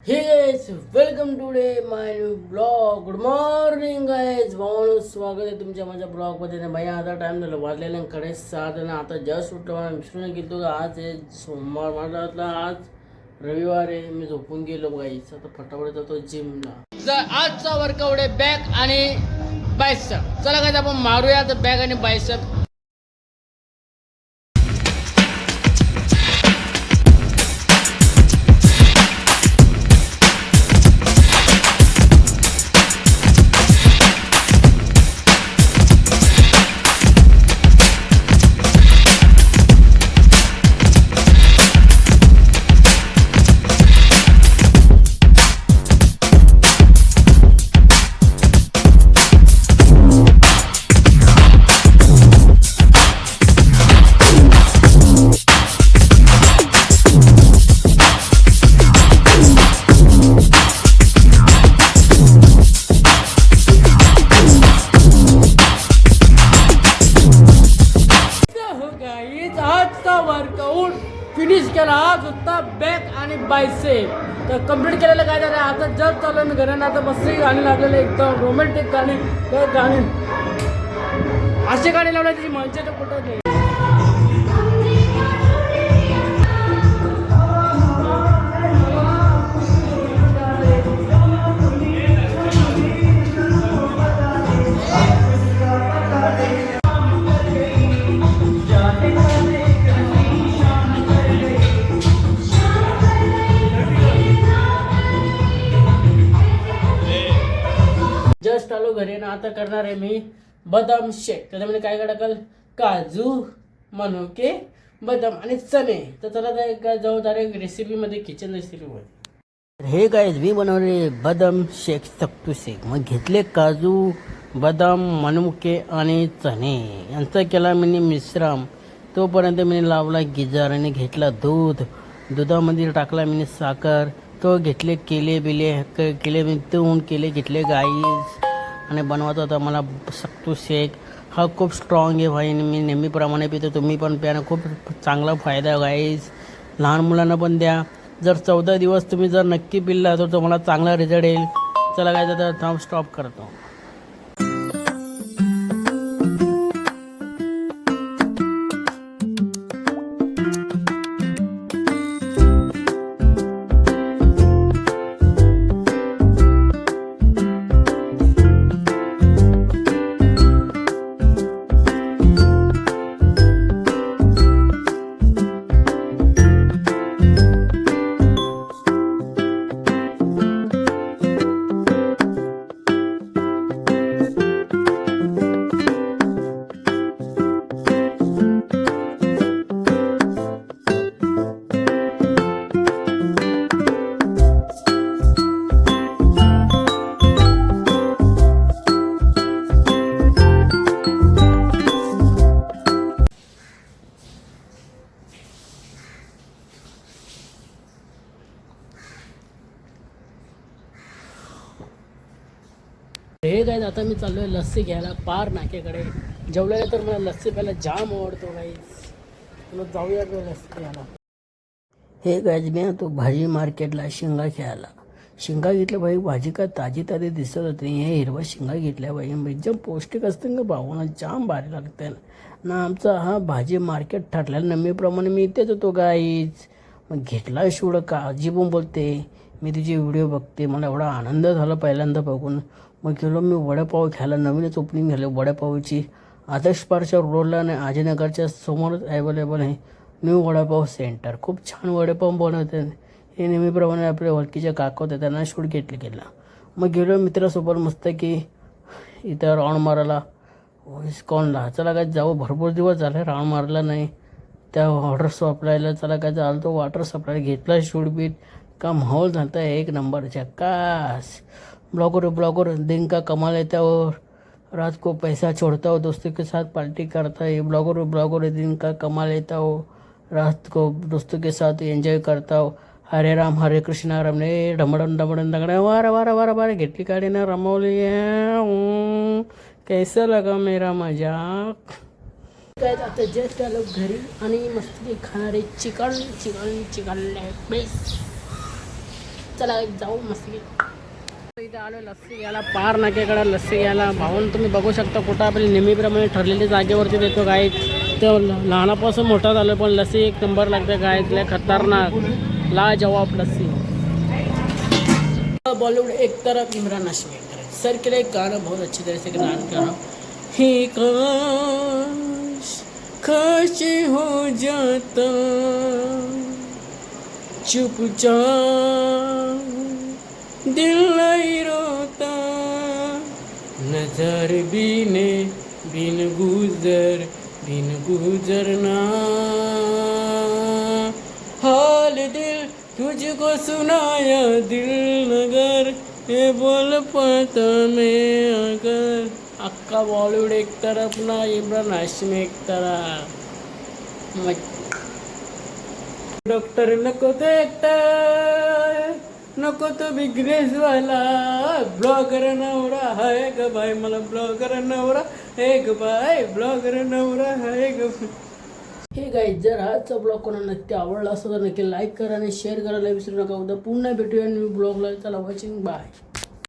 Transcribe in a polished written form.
हे guys welcome today my new blog. Good morning guys. भावांनो स्वागत आहे तुमच्या माझ्या ब्लॉगमध्ये. ना भैया आता टाइम झाला वाजलेला 7:30 आणि आता जस्ट उठलो. मला मिस्टरने गेलो आज आहे सोमवार, मला आज रविवार आहे. मी झोपून गेलो गाइस. आता फटाफट जातो जिमला. आजचा वर्कआउट आहे बॅक आणि बायसेप. चला गाइस आपण मारूया आता बॅक आणि बायसेप. आजचा वर्कआउट फिनिश केला. आज होता बॅक आणि बायसेप. तर कम्प्लीट केलेलं काय झालं. आता जस्ट चालू मी घरानं. आता मस्त गाणी लागलेलं एकदम रोमॅन्टिक गाणी. तर गाणी असे गाणी लावल्या त्याची मजा तर कुठं नाही. जस्ट आलो घरी ना. आता करणार आहे मी बदाम शेक. त्याच्यामध्ये काय टाकाल, काजू, मनुके, बदाम आणि चणे. तर चला जाऊ डायरेक्ट रेसिपीमध्ये, किचन रेसिपीमध्ये. हे काय मी बनवले बदाम शेक, सत्तू शेक. मग घेतले काजू, बदाम, मनुके आणि चणे यांचा केला मी मिश्रण. तोपर्यंत मी लावला गिजार आणि घेतला दूध. दुधामध्ये टाकला मी साखर. तो घेतले केले मी तळून घेतले गाईस आणि बनवत होता मला सत्तू शेक. हा खूप स्ट्रॉंग आहे भाई. मी नेहमीप्रमाणे पितो, तुम्ही पण प्यानं. खूप चांगला फायदा आहे गाईस. लहान मुलांना पण द्या. जर 14 दिवस तुम्ही जर नक्की पिल्ला तर तुम्हाला चांगला रिझल्ट येईल. चला काय तर थांब स्टॉप करतो. हे काय आता मी चाललो आहे लस्सी घ्यायला पार नाक्याकडे. जेवल्यानंतर तर मला लस्सी प्यायला जाम आवडतो गाईस. तुला जाऊया लस्सी घ्यायला. हे काय मी तो भाजी मार्केटला शेंगा घ्यायला. शेंगा घेतल्या बाई. भाजी काय ताजी दिसत होती. हे हिरवा शेंगा घेतल्या बाई. एकदम पौष्टिक असतं का भावना, जाम भारी लागते ना. आमचा हा भाजी मार्केट ठरलेला नेहमीप्रमाणे मी इथेच होतो गाईज. मग घेतला शूड काळजी पण बोलते. मी तुझे व्हिडिओ बघते. मला एवढा आनंद झाला पहिल्यांदा बघून. मग गेलो मी वडापाव घ्यायला. नवीनच ओपनिंग झालं वडापावची. आदर्श पार्कच्या रोडला आणि आजनगरच्या समोरच अवेलेबल आहे न्यू वडापाव सेंटर. खूप छान वडापाव बनवते. हे नेहमीप्रमाणे आपल्या ओळखीच्या काका होते, त्यांना शूट गेला. मग गेलो मित्रासोबत मस्त की इथं राऊंड मारायला इस्कॉनला. चला काय जाऊ, भरपूर दिवस झाले राऊंड मारला नाही. त्या वॉटर सप्लायला चला काय झालं, तो वॉटर सप्लाय घेतला शूट बीट. का माहोल झाला एक नंबरच्या कास. ब्लॉगर दिन का कमाल लेता हो, रात को पैसा छोड़ता हो, दोस्तों के साथ पार्टी करता है. ब्लॉगर दिन का कमाल लेता हो, रात को दोस्तों के साथ एंजॉय करता हो. हरे राम हरे कृष्णा रमणे ढमडन दगड्या वारा घेतली गाडी ना रमवली. कैसा लगा मेरा मजाक. काय आता जस्ट आलो घरी आणि मस्त खाणारे चिकन लेग पीस. चला जाऊ मस्त इथे आलो लस्सी घ्यायला पार नाक्याकडे लस्सी घ्यायला भाऊन तुम्ही बघू शकता कुठं आपली नेहमीप्रमाणे ठरलेल्या जागेवरती देतो गाय तर लहानापासून मोठा झालो पण लस्सी एक नंबर लागते गाय लय खतरनाक लाजवाब लस्सी बॉलीवुड एक तरफ इमरान हाशमी एक तरफ सर के लिए गाना बहुत अच्छी तरह से गाना कर रहा हूँ ही काश खाश हो जाता चुपचाप दिल नहीं रोता नजर बीने बिन गुजरना हाल दिल तुझको सुनाया दिल नगर ये बोल पाता मैं अगर अक्का बॉलीवुड एक तरफ ना इमरान हाशमी एक तरफ डॉक्टर नको तो नको तो बिगनेस वाला ब्लॉगर नवरा है ग बाई मला ब्लॉगर नवरा है ग बाई ब्लॉगर नवरा है ग हे गाईज जर आजचा ब्लॉग कोणाला नक्की आवडला असतो तर नक्की लाईक करा आणि शेअर करायला विसरू नका उद्या पुन्हा भेटूया न्यू ब्लॉगला चला वॉचिंग बाय